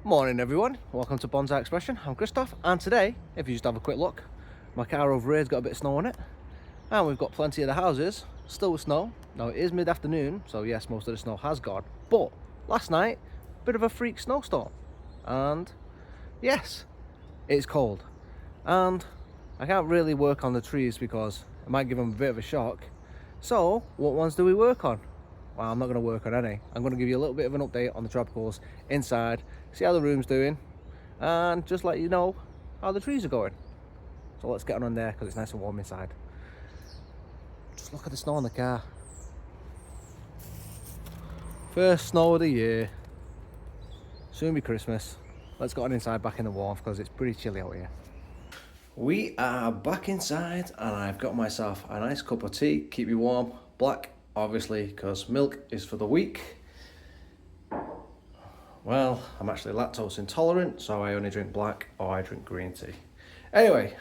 Morning everyone, welcome to Bonsai Expression. I'm Christoph, and today, if you just have a quick look, my car over here has got a bit of snow on it, and we've got plenty of the houses still with snow. Now it is mid-afternoon, so yes, most of the snow has gone, but last night, bit of a freak snowstorm, and yes, it's cold, and I can't really work on the trees because it might give them a bit of a shock. So what ones do we work on? Well, I'm not going to work on any. I'm going to give you a little bit of an update on the tropicals inside, see how the room's doing, and just let you know how the trees are going. So let's get on there because it's nice and warm inside. Just look at the snow on the car. First snow of the year. Soon be Christmas. Let's get on inside back in the warmth because it's pretty chilly out here. We are back inside and I've got myself a nice cup of tea, keep you warm, black. Obviously, because milk is for the weak. Well, I'm actually lactose intolerant, so I only drink black or I drink green tea. Anyway,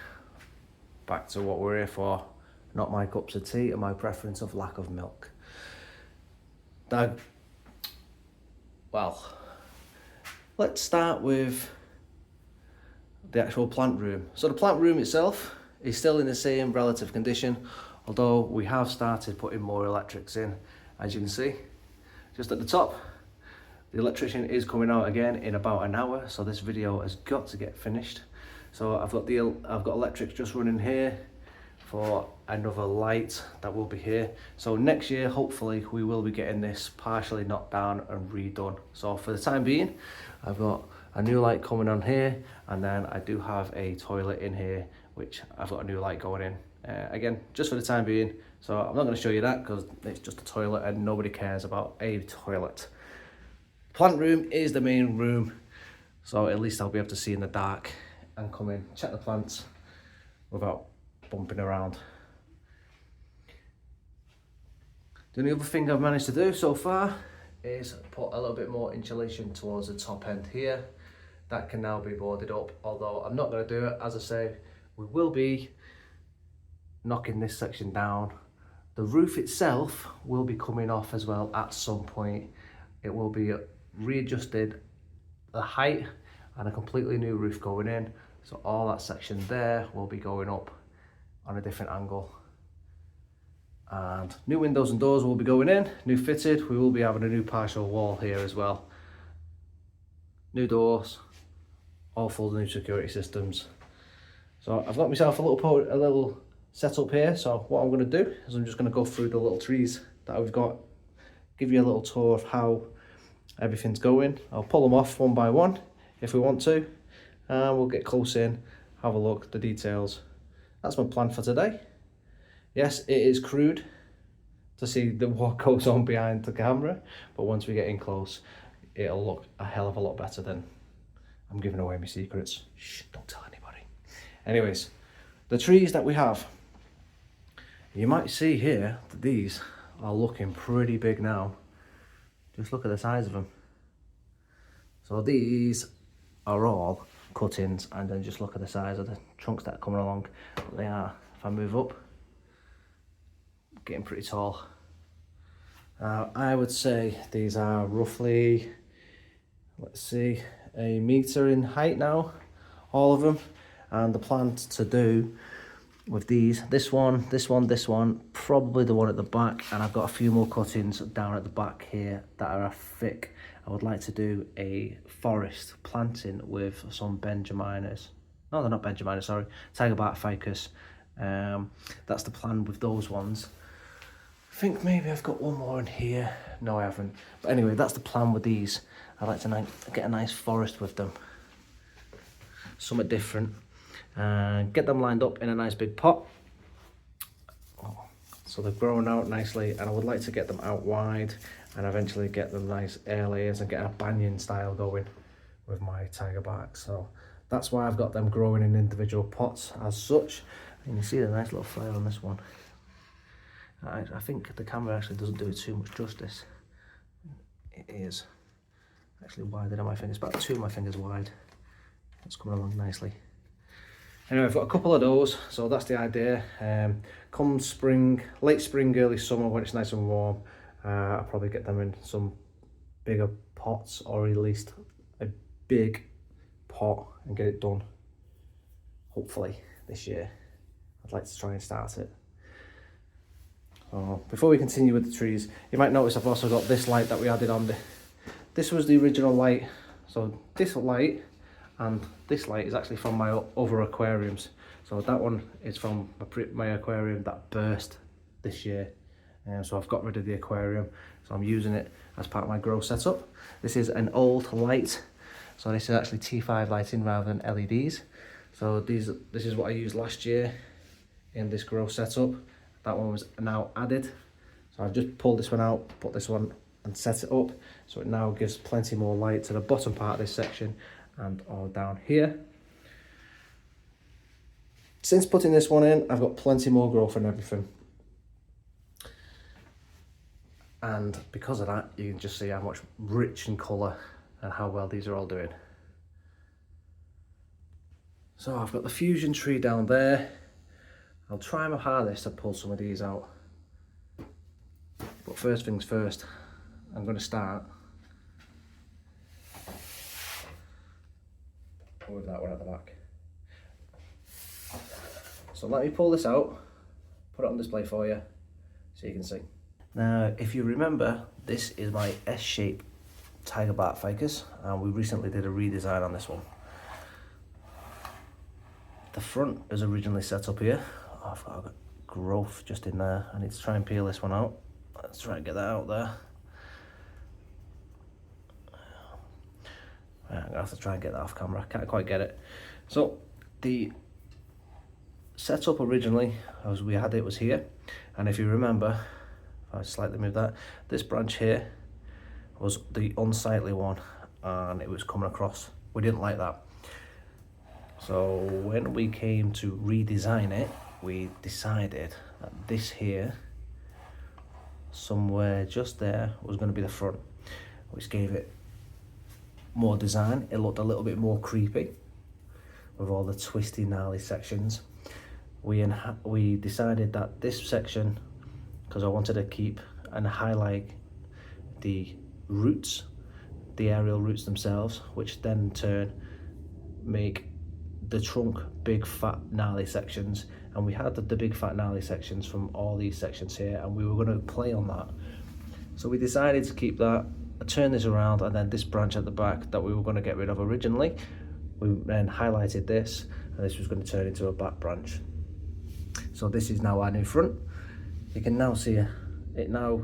back to what we're here for. Not my cups of tea and my preference of lack of milk. Well, let's start with the actual plant room. So the plant room itself is still in the same relative condition, although we have started putting more electrics in, as you can see. Just at the top, the electrician is coming out again in about an hour, so this video has got to get finished. So I've got electrics just running here for another light that will be here. So next year, hopefully, we will be getting this partially knocked down and redone. So for the time being, I've got a new light coming on here, and then I do have a toilet in here, which I've got a new light going in. Again, just for the time being, so I'm not going to show you that because it's just a toilet and nobody cares about a toilet. Plant room is the main room, so at least I'll be able to see in the dark and come in, check the plants without bumping around. The only other thing I've managed to do so far is put a little bit more insulation towards the top end here. That can now be boarded up, although I'm not going to do it. As I say, we will be knocking this section down. The roof itself will be coming off as well at some point. It will be readjusted the height and a completely new roof going in. So all that section there will be going up on a different angle. And new windows and doors will be going in, new fitted. We will be having a new partial wall here as well. New doors, all full new security systems. So I've got myself a little setup here. So what I'm going to do is I'm just going to go through the little trees that we've got, give you a little tour of how everything's going. I'll pull them off one by one if we want to, and we'll get close in, have a look, the details. That's my plan for today. Yes, it is crude to see what goes on behind the camera, but once we get in close, it'll look a hell of a lot better than I'm giving away my secrets. Shh, don't tell anybody. Anyways, the trees that we have, you might see here that these are looking pretty big now. Just look at the size of them. So these are all cuttings, and then just look at the size of the trunks that are coming along. They are, if I move up, getting pretty tall. I would say these are roughly, let's see, a metre in height now, all of them. And the plan to do with these, this one, probably the one at the back, and I've got a few more cuttings down at the back here that are thick. I would like to do a forest planting with some Benjaminas. No, they're not Benjaminas, sorry, Tigerberry ficus. That's the plan with those ones. I think maybe I've got one more in here. No, I haven't. But anyway, that's the plan with these. I'd like to get a nice forest with them. Something different. Get them lined up in a nice big pot. So they're growing out nicely, and I would like to get them out wide and eventually get them nice air layers and get a banyan style going with my Tigerberry. So that's why I've got them growing in individual pots as such. And you see the nice little flare on this one. I think the camera actually doesn't do it too much justice. It is actually wider than my fingers, about 2 of my fingers wide. It's coming along nicely. Anyway, I've got a couple of those, so that's the idea. Come spring, late spring, early summer, when it's nice and warm, I'll probably get them in some bigger pots, or at least a big pot and get it done, hopefully this year. I'd like to try and start it. So before we continue with the trees, you might notice I've also got this light that we added on. This was the original light. So this light and this light is actually from my other aquariums. So that one is from my aquarium that burst this year. So I've got rid of the aquarium. So I'm using it as part of my grow setup. This is an old light. So this is actually T5 lighting rather than LEDs. So this is what I used last year in this grow setup. That one was now added. So I've just pulled this one out, put this one and set it up. So it now gives plenty more light to the bottom part of this section and all down here. Since putting this one in, I've got plenty more growth and everything. And because of that, you can just see how much rich in colour and how well these are all doing. So I've got the fusion tree down there. I'll try my hardest to pull some of these out. But first things first, I'm going to start with that one at the back. So let me pull this out, put it on display for you so you can see. Now, if you remember, this is my S-shaped Tigerberry ficus, and we recently did a redesign on this one. The front is originally set up here. Oh, I've got growth just in there. I need to try and peel this one out. Let's try and get that out there. Right, I'm gonna have to try and get that off camera. I can't quite get it. So the setup originally, as we had it, was here. And if you remember, if I slightly move that, this branch here was the unsightly one and it was coming across. We didn't like that. So when we came to redesign it, we decided that this here, somewhere just there, was going to be the front, which gave it more design. It looked a little bit more creepy with all the twisty, gnarly sections. We decided that this section, because I wanted to keep and highlight the roots, the aerial roots themselves, which then in turn make the trunk big, fat, gnarly sections. And we had the big, fat, gnarly sections from all these sections here, and we were going to play on that. So we decided to keep that, turn this around, and then this branch at the back that we were going to get rid of originally, we then highlighted this, and this was going to turn into a back branch. So this is now our new front. You can now see it now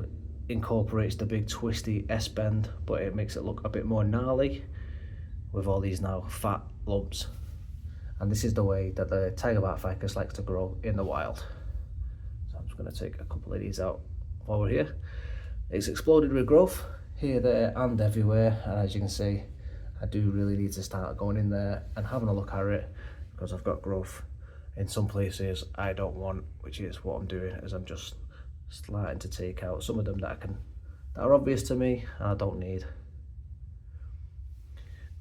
incorporates the big twisty S-bend, but it makes it look a bit more gnarly with all these now fat lumps. And this is the way that the Tigerberry ficus likes to grow in the wild. So I'm just going to take a couple of these out while we're here. It's exploded with growth here, there and everywhere, and as you can see, I do really need to start going in there and having a look at it, because I've got growth in some places I don't want, which is what I'm doing, is I'm just starting to take out some of them that are obvious to me and I don't need.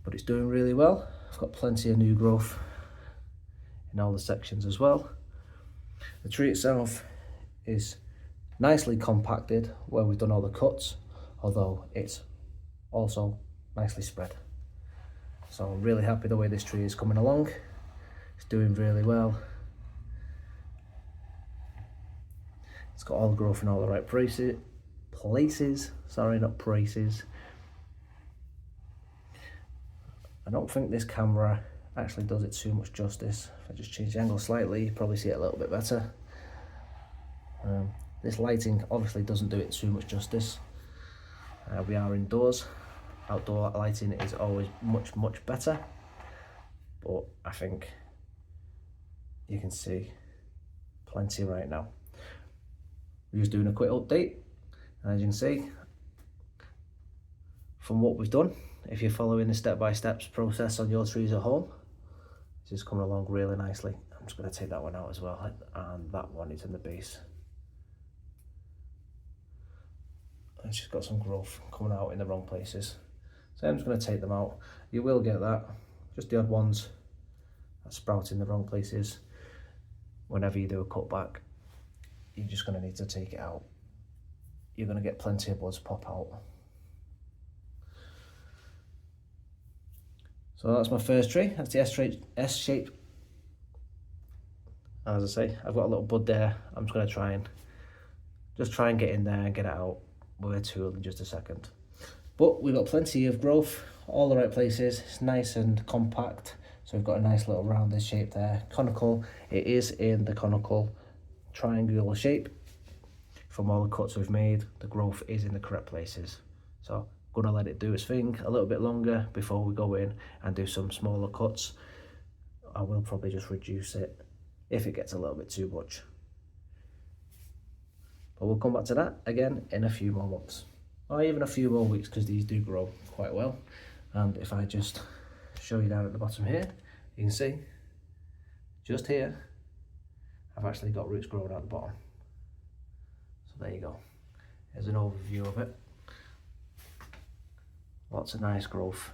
But it's doing really well. I've got plenty of new growth in all the sections as well. The tree itself is nicely compacted where we've done all the cuts, although it's also nicely spread. So I'm really happy the way this tree is coming along. It's doing really well. It's got all the growth in all the right places. Sorry, not braces. I don't think this camera actually does it too much justice. If I just change the angle slightly, you probably see it a little bit better. This lighting obviously doesn't do it too much justice. We are indoors. Outdoor lighting is always much, much better. But I think you can see plenty right now. We're just doing a quick update. And as you can see, from what we've done, if you're following the step-by-steps process on your trees at home, it's just coming along really nicely. I'm just going to take that one out as well, and that one is in the base. And she's got some growth coming out in the wrong places. So I'm just going to take them out. You will get that, just the odd ones that sprout in the wrong places. Whenever you do a cutback, you're just going to need to take it out. You're going to get plenty of buds pop out. So that's my first tree. That's the S shape. As I say, I've got a little bud there. I'm just going to try and get in there and get it out with a tool in just a second. But we've got plenty of growth, all the right places. It's nice and compact. So we've got a nice little rounded shape there. Conical, it is in the conical triangular shape. From all the cuts we've made, the growth is in the correct places. So I'm gonna let it do its thing a little bit longer before we go in and do some smaller cuts. I will probably just reduce it if it gets a little bit too much. But we'll come back to that again in a few more months, or even a few more weeks, because these do grow quite well. And if I just show you down at the bottom here, you can see just here I've actually got roots growing out the bottom. So there you go, here's an overview of it. Lots of nice growth.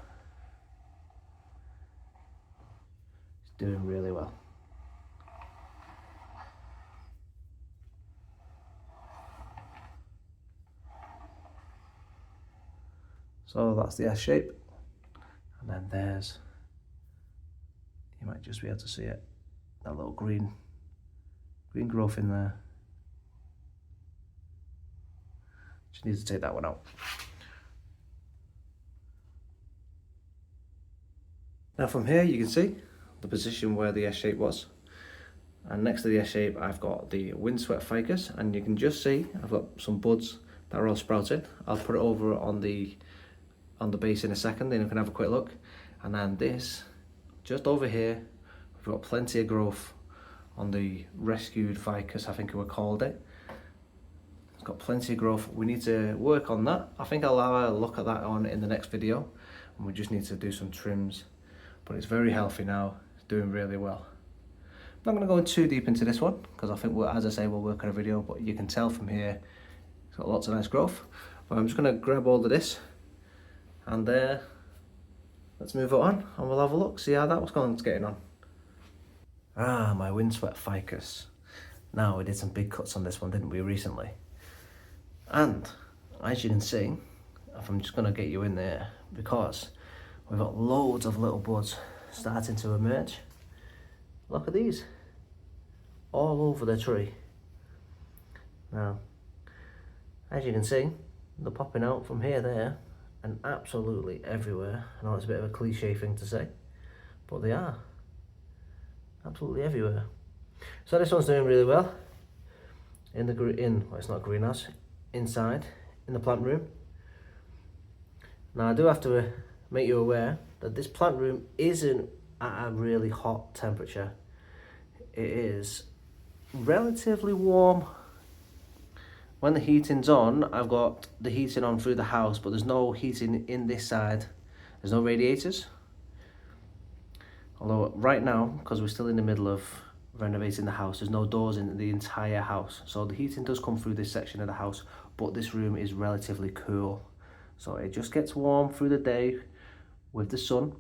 It's doing really well. So that's the S shape, and then there's, you might just be able to see it, that little green growth in there. Just need to take that one out. Now from here you can see the position where the S shape was, and next to the S shape I've got the windswept ficus, and you can just see I've got some buds that are all sprouting. I'll put it over on the base in a second, then you can have a quick look. And then this, just over here, we've got plenty of growth on the rescued ficus, I think we called it. It's got plenty of growth. We need to work on that. I think I'll have a look at that in the next video, and we just need to do some trims. But it's very healthy now, it's doing really well. I'm not going to go too deep into this one, because I think, as I say, we'll work on a video, but you can tell from here it's got lots of nice growth. But I'm just going to grab all of this, and let's move it on and we'll have a look, see how that was getting on. Ah, my windswept ficus. Now, we did some big cuts on this one, didn't we, recently? And as you can see, if I'm just going to get you in there, because we've got loads of little buds starting to emerge. Look at these, all over the tree. Now, as you can see, they're popping out from here, there, and absolutely everywhere. I know it's a bit of a cliche thing to say, but they are absolutely everywhere. So this one's doing really well in the well, it's not greenhouse, inside in the plant room. Now I do have to make you aware that this plant room isn't at a really hot temperature. It is relatively warm. When the heating's on, I've got the heating on through the house, but there's no heating in this side. There's no radiators. Although right now, because we're still in the middle of renovating the house, there's no doors in the entire house. So the heating does come through this section of the house, but this room is relatively cool. So it just gets warm through the day with the sun.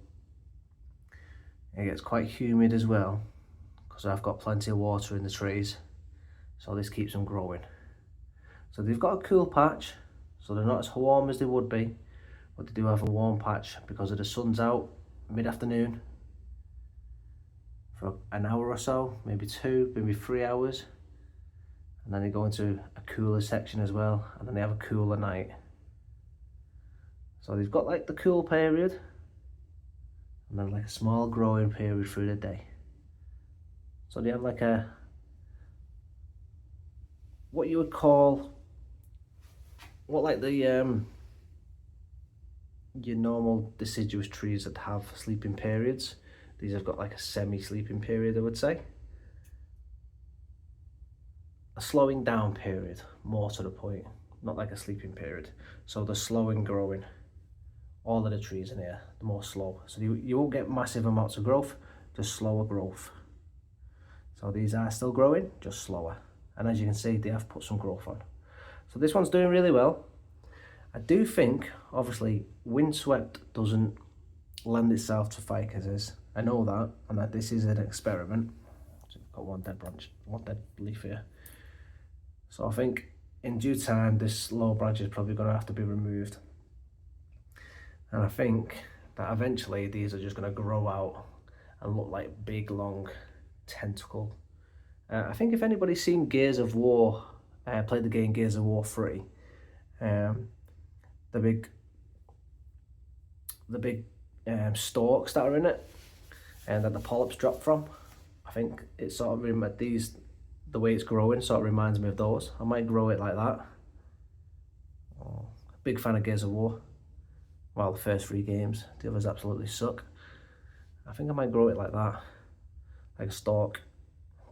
It gets quite humid as well, because I've got plenty of water in the trees. So this keeps them growing. So they've got a cool patch, so they're not as warm as they would be, but they do have a warm patch because of the sun's out mid-afternoon for an hour or so, maybe 2, maybe 3 hours, and then they go into a cooler section as well, and then they have a cooler night. So they've got like the cool period, and then like a small growing period through the day. So they have like a, what you would call, what like the your normal deciduous trees that have sleeping periods. These have got like a semi-sleeping period, I would say. A slowing down period, more to the point, not like a sleeping period. So they're slow in growing. All of the trees in here, they're more slow. So you won't get massive amounts of growth, just slower growth. So these are still growing, just slower. And as you can see, they have put some growth on. So this one's doing really well. I do think, obviously, windswept doesn't lend itself to ficuses. I know that, and that this is an experiment. So I've got one dead branch, one dead leaf here. So I think in due time, this lower branch is probably going to have to be removed. And I think that eventually these are just going to grow out and look like big long tentacle. I think if anybody's seen Gears of War, played the game Gears of War 3, the big stalks that are in it and that the polyps drop from, I think it sort of the way it's growing sort of reminds me of those. I might grow it like that. Oh, big fan of Gears of War. Well, the first 3 games, the others absolutely suck. I think I might grow it like that, like a stalk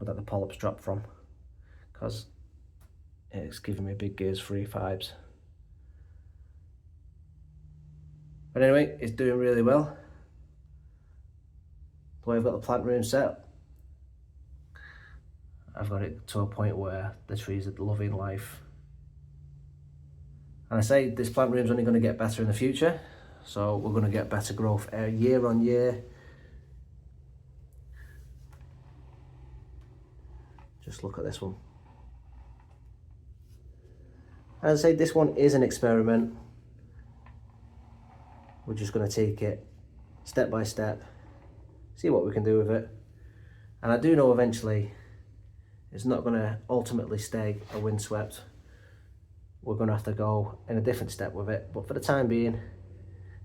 that the polyps drop from, because it's giving me big Gears 3 vibes. But anyway, it's doing really well. The way I've got the plant room set, I've got it to a point where the trees are loving life. And I say this plant room is only going to get better in the future, so we're going to get better growth year on year. Just look at this one. As I say, this one is an experiment. We're just going to take it step by step, see what we can do with it. And I do know eventually it's not going to ultimately stay a windswept. We're going to have to go in a different step with it. But for the time being,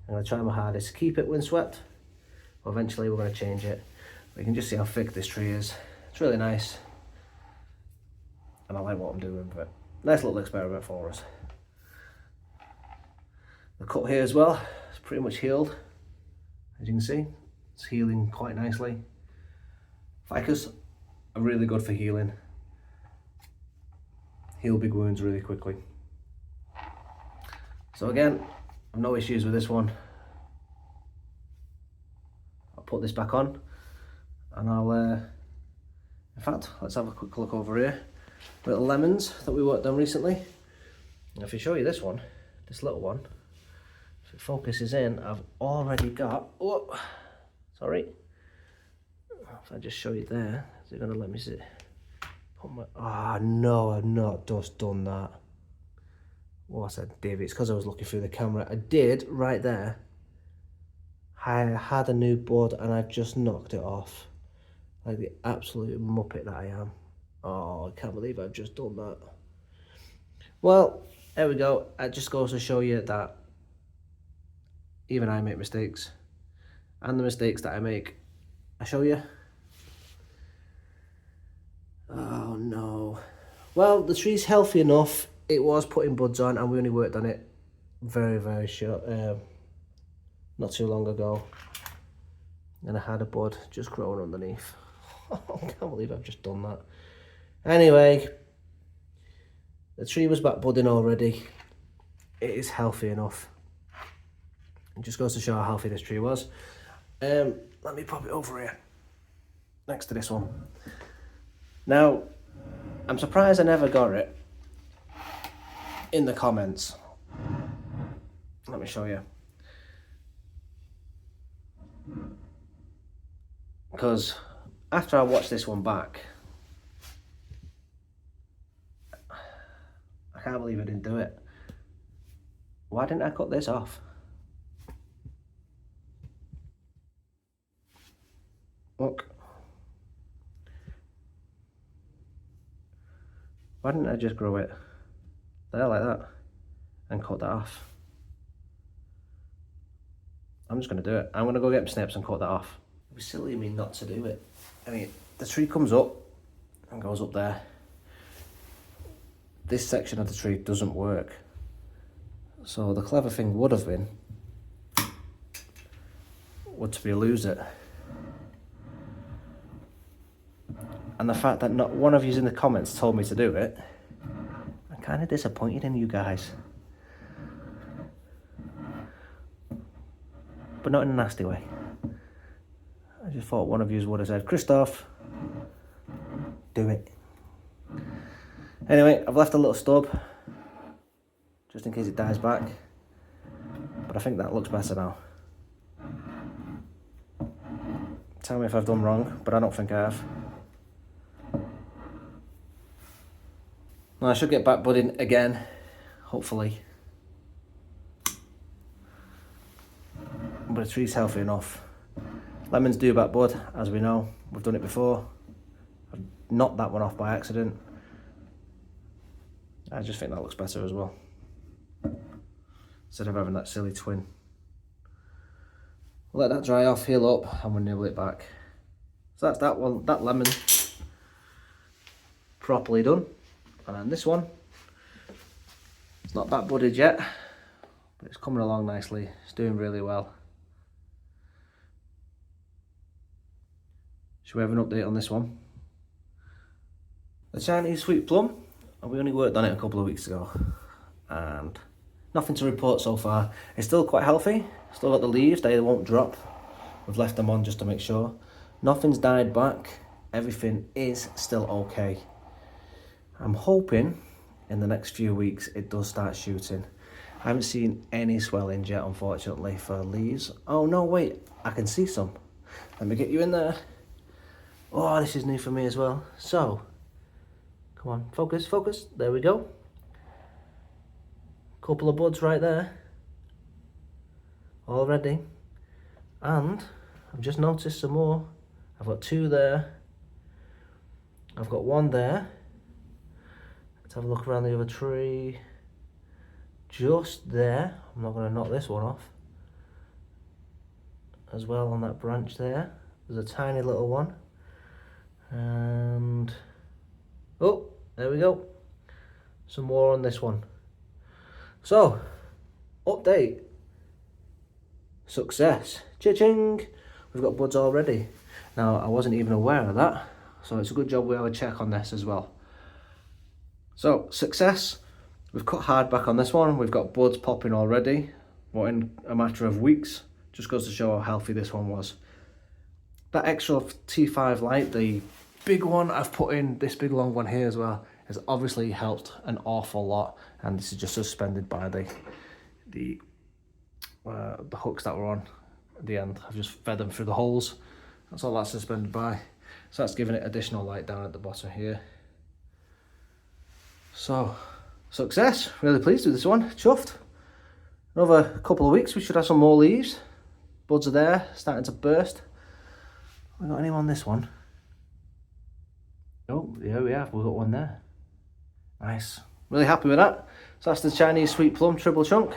I'm going to try my hardest to keep it windswept. But eventually we're going to change it. But you can just see how thick this tree is. It's really nice. And I like what I'm doing with it. Nice little experiment for us. The cut here as well, it's pretty much healed. As you can see, it's healing quite nicely. Ficus are really good for healing. Heal big wounds really quickly. So again, I've no issues with this one. I'll put this back on and I'll, in fact, let's have a quick look over here. Little lemons that we worked on recently. And if I show you this one, this little one, if it focuses in, I've already got, oh, sorry. If I just show you there, is it gonna let me see? Put my, no, I've not just done that. Oh, I said, David, it's because I was looking through the camera. I did, right there. I had a new bud and I've just knocked it off. Like the absolute muppet that I am. Oh, I can't believe I've just done that. Well, there we go. It just goes to show you that even I make mistakes. And the mistakes that I make, I show you. Oh no. Well, the tree's healthy enough. It was putting buds on and we only worked on it very short, not too long ago. And I had a bud just growing underneath. I can't believe I've just done that. Anyway, the tree was back budding already. It is healthy enough. It just goes to show how healthy this tree was. Let me pop it over here, next to this one. Now, I'm surprised I never got it in the comments. Let me show you. Because after I watched this one back, I can't believe I didn't do it. Why didn't I cut this off? Look. Why didn't I just grow it there like that and cut that off? I'm just going to do it. I'm going to go get my snips and cut that off. It was silly of me not to do it. I mean, the tree comes up and goes up there. This section of the tree doesn't work. So the clever thing would have been to be lose it. And the fact that not one of you in the comments told me to do it, I'm kind of disappointed in you guys. But not in a nasty way. I just thought one of you would have said, Christoph, do it. Anyway, I've left a little stub, just in case it dies back. But I think that looks better now. Tell me if I've done wrong, but I don't think I have. Now I should get back budding again, hopefully. But but the tree's healthy enough. Lemons do back bud, as we know. We've done it before. I've knocked that one off by accident. I just think that looks better as well, instead of having that silly twin. We'll let that dry off, heal up, and we'll nibble it back. So that's that one, that lemon properly done. And then this one, it's not that budded yet, but it's coming along nicely. It's doing really well. Should we have an update on this one? The Chinese sweet plum, we only worked on it a couple of weeks ago, and nothing to report so far. It's still quite healthy, still got the leaves, they won't drop. We've left them on just to make sure. Nothing's died back, everything is still okay. I'm hoping in the next few weeks it does start shooting. I haven't seen any swelling yet, unfortunately, for leaves. Oh no, wait, I can see some. Let me get you in there. Oh, this is new for me as well. So, come on, focus, focus, there we go. Couple of buds right there already, and I've just noticed some more. I've got two there, I've got one there. Let's have a look around the other tree. Just there, I'm not going to knock this one off. As well on that branch there, there's a tiny little one, and oh, there we go, some more on this one. So, update, success, cha-ching, we've got buds already. Now, I wasn't even aware of that, so it's a good job we have a check on this as well. So, success, we've cut hard back on this one, we've got buds popping already, but in a matter of weeks, just goes to show how healthy this one was. That extra T5 light, the big one I've put in, this big long one here as well, has obviously helped an awful lot, and this is just suspended by the hooks that were on at the end. I've just fed them through the holes. That's all that's suspended by. So that's giving it additional light down at the bottom here. So, success. Really pleased with this one. Chuffed. Another couple of weeks we should have some more leaves. Buds are there, starting to burst. We got any on this one? Oh, yeah, we have. We've got one there. Nice. Really happy with that. So that's the Chinese sweet plum triple chunk.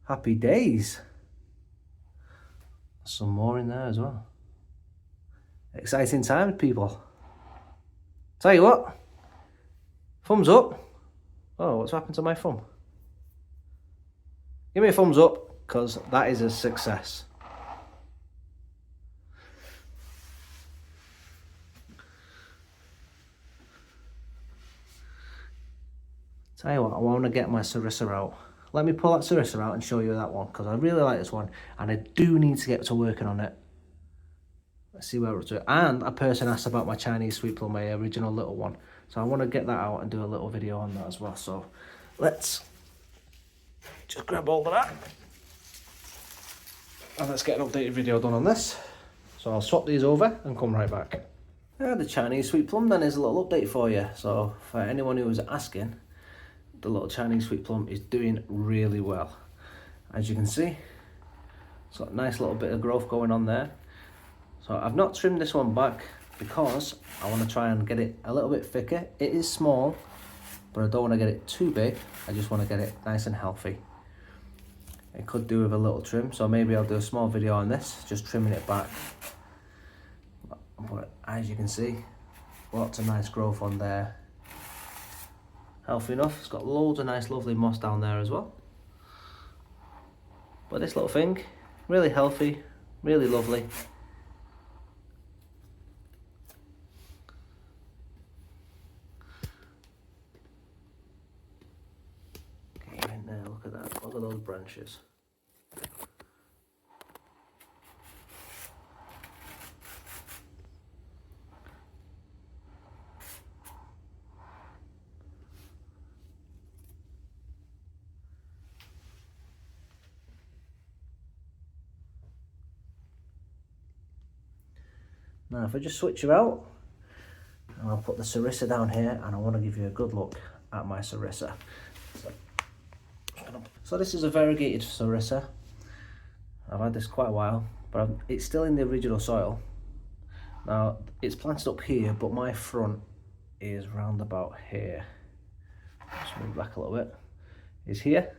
Happy days. Some more in there as well. Exciting times, people. Tell you what. Thumbs up. Oh, what's happened to my thumb? Give me a thumbs up, because that is a success. Tell you what, I want to get my Sarissa out. Let me pull that Sarissa out and show you that one, because I really like this one, and I do need to get to working on it. Let's see where we're up to. And a person asked about my Chinese sweet plum, my original little one. So I want to get that out and do a little video on that as well. So let's just grab hold of that. And let's get an updated video done on this. So I'll swap these over and come right back. The Chinese sweet plum then is a little update for you. So for anyone who was asking, the little Chinese sweet plum is doing really well. As you can see, it's got a nice little bit of growth going on there. So I've not trimmed this one back because I want to try and get it a little bit thicker. It is small, but I don't want to get it too big. I just want to get it nice and healthy. It could do with a little trim, so maybe I'll do a small video on this, just trimming it back. But as you can see, lots of nice growth on there. Healthy enough. It's got loads of nice lovely moss down there as well. But this little thing, really healthy, really lovely. Get in there, look at that, look at those branches. Now if I just switch you out, and I'll put the Sarissa down here, and I want to give you a good look at my Sarissa. So this is a variegated Sarissa. I've had this quite a while, but it's still in the original soil. Now, it's planted up here, but my front is round about here. Just move back a little bit. Is here.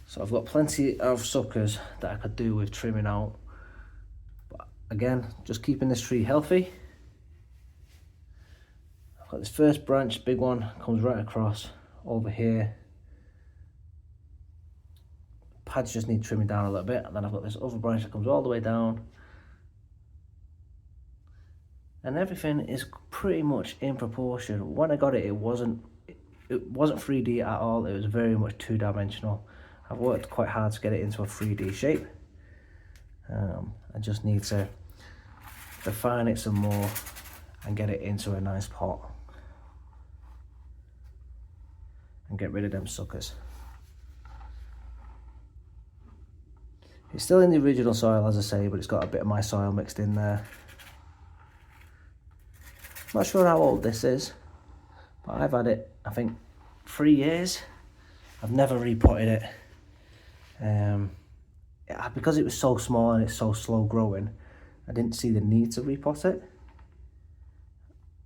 So I've got plenty of suckers that I could do with trimming out. But again, just keeping this tree healthy. I've got this first branch, big one, comes right across over here. Pads just need trimming down a little bit, and then I've got this other branch that comes all the way down. And everything is pretty much in proportion. When I got it, it wasn't 3D at all. It was very much two-dimensional. I've worked quite hard to get it into a 3D shape. I just need to refine it some more and get it into a nice pot and get rid of them suckers. It's still in the original soil, as I say, but it's got a bit of my soil mixed in there. Not sure how old this is, but I've had it, I think, 3 years. I've never repotted it. Because it was so small and it's so slow growing, I didn't see the need to repot it.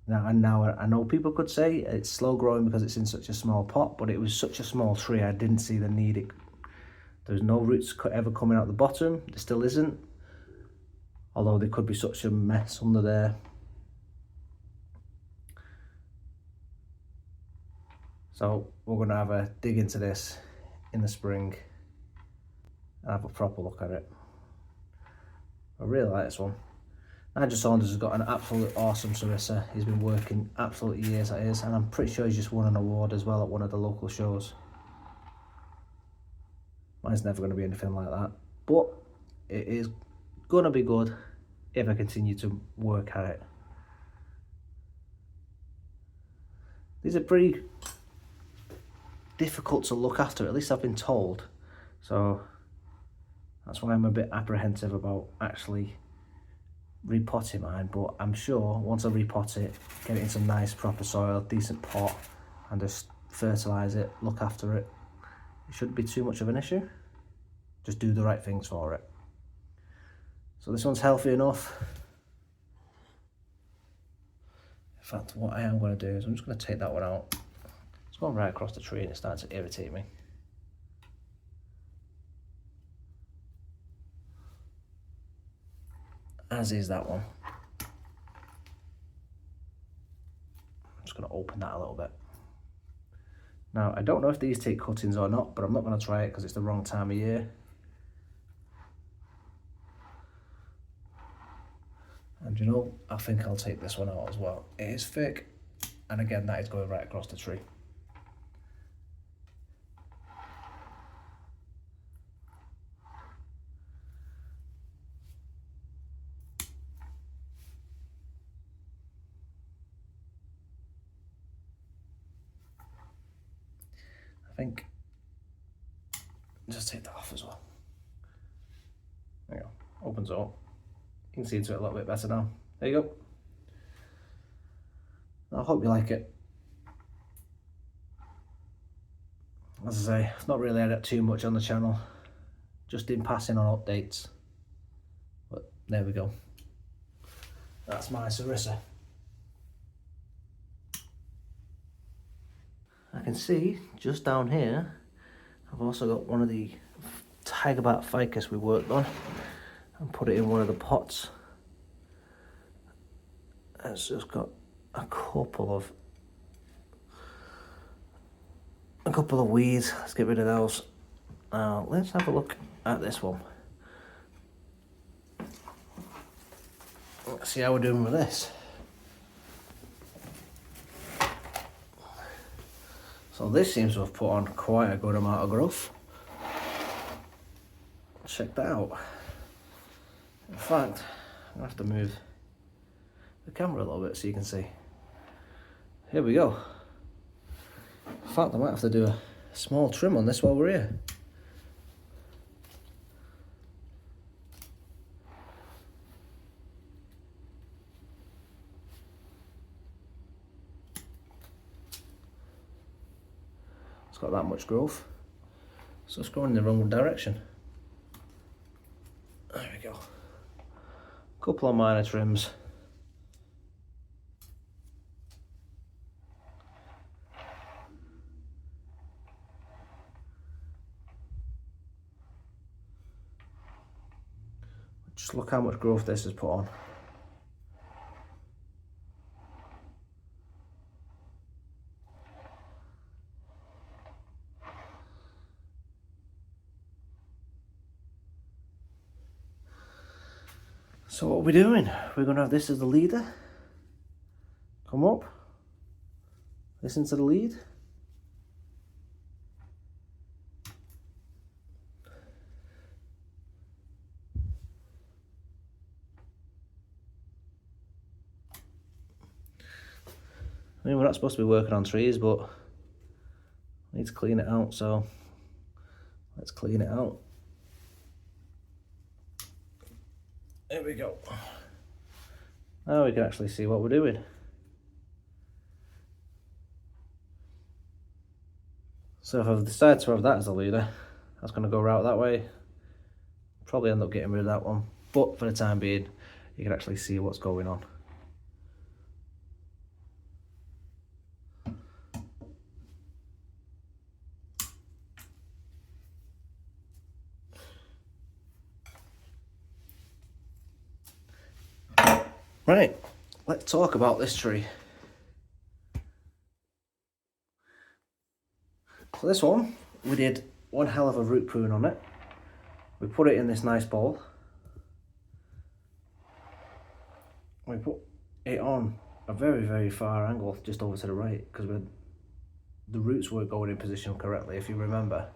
Now I know people could say it's slow growing because it's in such a small pot, but it was such a small tree, I didn't see the need. There's no roots ever coming out the bottom. There still isn't, although there could be such a mess under there. So we're going to have a dig into this in the spring and have a proper look at it. I really like this one. Nigel Saunders has got an absolute awesome Sarissa. He's been working absolute years at his, and I'm pretty sure he's just won an award as well at one of the local shows. Mine's never going to be anything like that, but it is going to be good if I continue to work at it. These are pretty difficult to look after, at least I've been told. So that's why I'm a bit apprehensive about actually repotting mine, but I'm sure once I repot it, get it in some nice proper soil, decent pot, and just fertilise it, look after it, it shouldn't be too much of an issue. Just do the right things for it. So this one's healthy enough. In fact, what I am going to do is I'm just going to take that one out. It's going right across the tree and it's starting to irritate me. As is that one. I'm just going to open that a little bit. Now, I don't know if these take cuttings or not, but I'm not going to try it because it's the wrong time of year. And you know, I think I'll take this one out as well. It is thick, and again, that is going right across the tree. I think, just take that off as well. There you go, opens up. You can see into it a little bit better now. There you go. I hope you like it. As I say, I've not really added too much on the channel, just in passing on updates. But there we go. That's my Sarissa. I can see just down here, I've also got one of the Tigerberry ficus we worked on and put it in one of the pots. It's just got a couple of weeds. Let's get rid of those. Now let's have a look at this one. Let's see how we're doing with this. So this seems to have put on quite a good amount of growth. Check that out. In fact, I'm gonna have to move the camera a little bit so you can see. Here we go. In fact, I might have to do a small trim on this while we're here. It's got that much growth, so it's going in the wrong direction. couple of minor trims. Just look how much growth this has put on. So what are we doing? We're going to have this as the leader. Come up. Listen to the lead. I mean, we're not supposed to be working on trees, but I need to clean it out, so let's clean it out. There we go. Now we can actually see what we're doing. So if I've decided to have that as a leader, that's going to go right that way. Probably end up getting rid of that one, but for the time being, you can actually see what's going on. Right, let's talk about this tree. So this one, we did one hell of a root prune on it. We put it in this nice bowl. We put it on a very far angle, just over to the right, because the roots weren't going in position correctly, if you remember.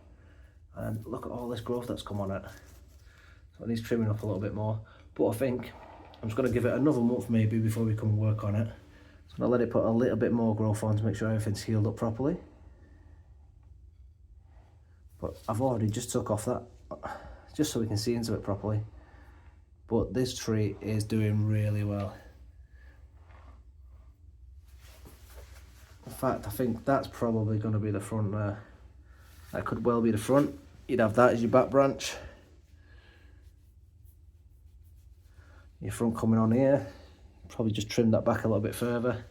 And look at all this growth that's come on it. So it needs trimming up a little bit more, but I think I'm just going to give it another month maybe before we come and work on it. So I'm going to let it put a little bit more growth on to make sure everything's healed up properly. But I've already just took off that, just so we can see into it properly. But this tree is doing really well. In fact, I think that's probably going to be the front there. That could well be the front. You'd have that as your back branch. Your front coming on here. Probably just trim that back a little bit further.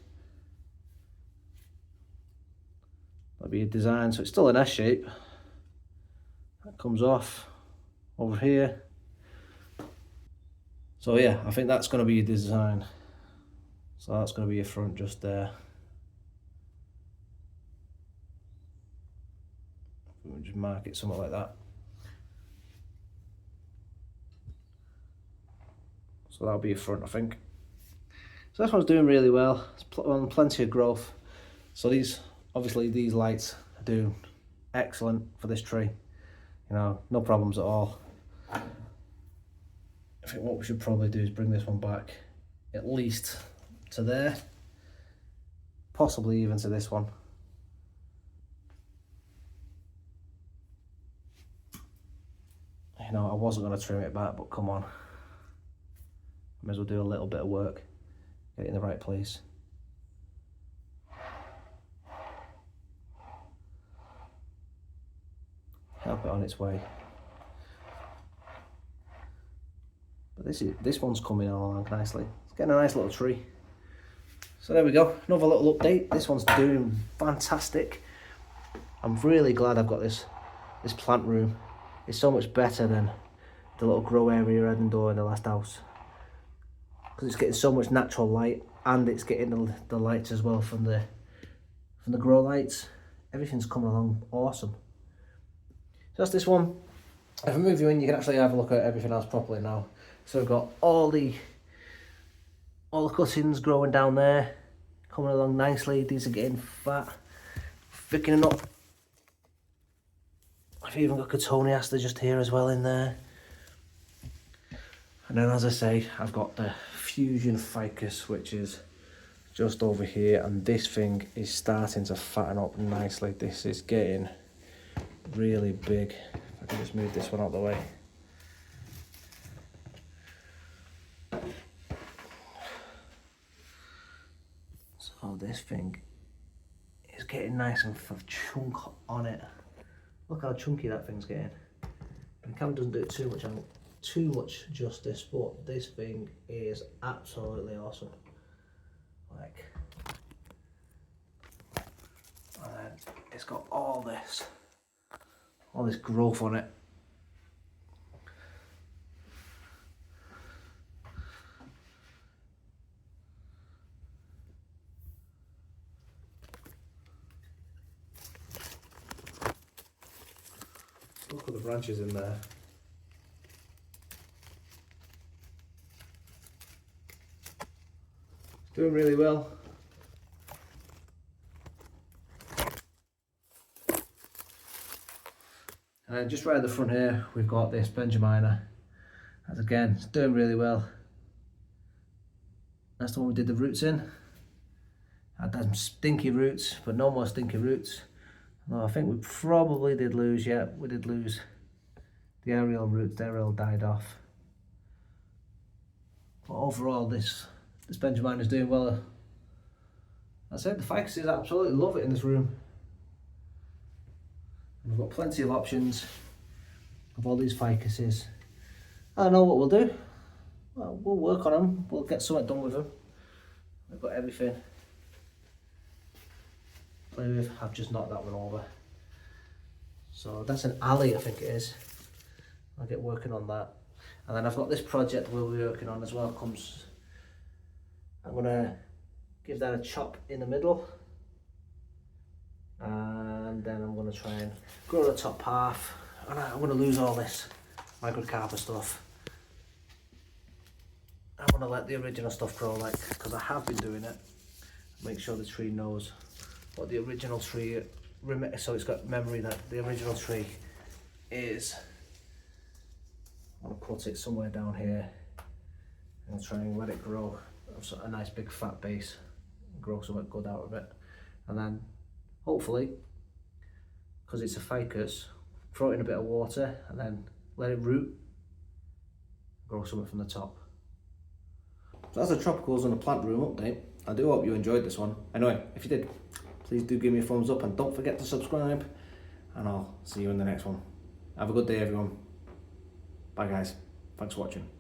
That'll be your design, so it's still an S shape. That comes off over here. So yeah, I think that's going to be your design. So that's going to be your front just there. We'll just mark it somewhere like that. So that'll be your front, I think. So this one's doing really well. It's on plenty of growth. So obviously these lights are doing excellent for this tree. You know, no problems at all. I think what we should probably do is bring this one back at least to there, possibly even to this one. You know, I wasn't going to trim it back, but come on. May as well do a little bit of work, get it in the right place. Help it on its way. But this one's coming along nicely. It's getting a nice little tree. So there we go, another little update. This one's doing fantastic. I'm really glad I've got this plant room. It's so much better than the little grow area I had indoor in the last house, because it's getting so much natural light, and it's getting the lights as well from the grow lights. Everything's coming along awesome. So that's this one. If I move you in, you can actually have a look at everything else properly now. So we've got all the cuttings growing down there, coming along nicely. These are getting fat, thickening up. I've even got Cotoneaster just here as well in there. And then, as I say, I've got the Fusion Ficus, which is just over here, and this thing is starting to fatten up nicely. This is getting really big. If I can just move this one out of the way. So this thing is getting nice and chunk on it. Look how chunky that thing's getting. The camera doesn't do it too much justice, but this thing is absolutely awesome. Like, and then it's got all this growth on it. Look at the branches in there. It's doing really well. And just right at the front here, we've got this Benjamina. As again, it's doing really well. That's the one we did the roots in. Had them stinky roots, but no more stinky roots. No, I think we probably did lose, yeah, we did lose the aerial roots, they're all died off. But overall, this Benjamin is doing well. I said the ficuses absolutely love it in this room. And we've got plenty of options of all these ficuses. I don't know what we'll do. Well, we'll work on them, we'll get something done with them. We've got everything. I've just knocked that one over. So that's an alley, I think it is. I'll get working on that. And then I've got this project we'll be working on as well. I'm gonna give that a chop in the middle. And then I'm gonna try and grow the top half. And I'm gonna lose all this microcarpa stuff. I want to let the original stuff grow, like, because I have been doing it. Make sure the tree knows what the original tree, so it's got memory that the original tree is. I want to put it somewhere down here and try and let it grow a nice big fat base, grow something good out of it. And then hopefully, because it's a ficus, throw it in a bit of water and then let it root, grow something from the top. So that's the tropicals and the plant room update. I do hope you enjoyed this one. Anyway, if you did, please do give me a thumbs up and don't forget to subscribe, and I'll see you in the next one. Have a good day, everyone. Bye guys, thanks for watching.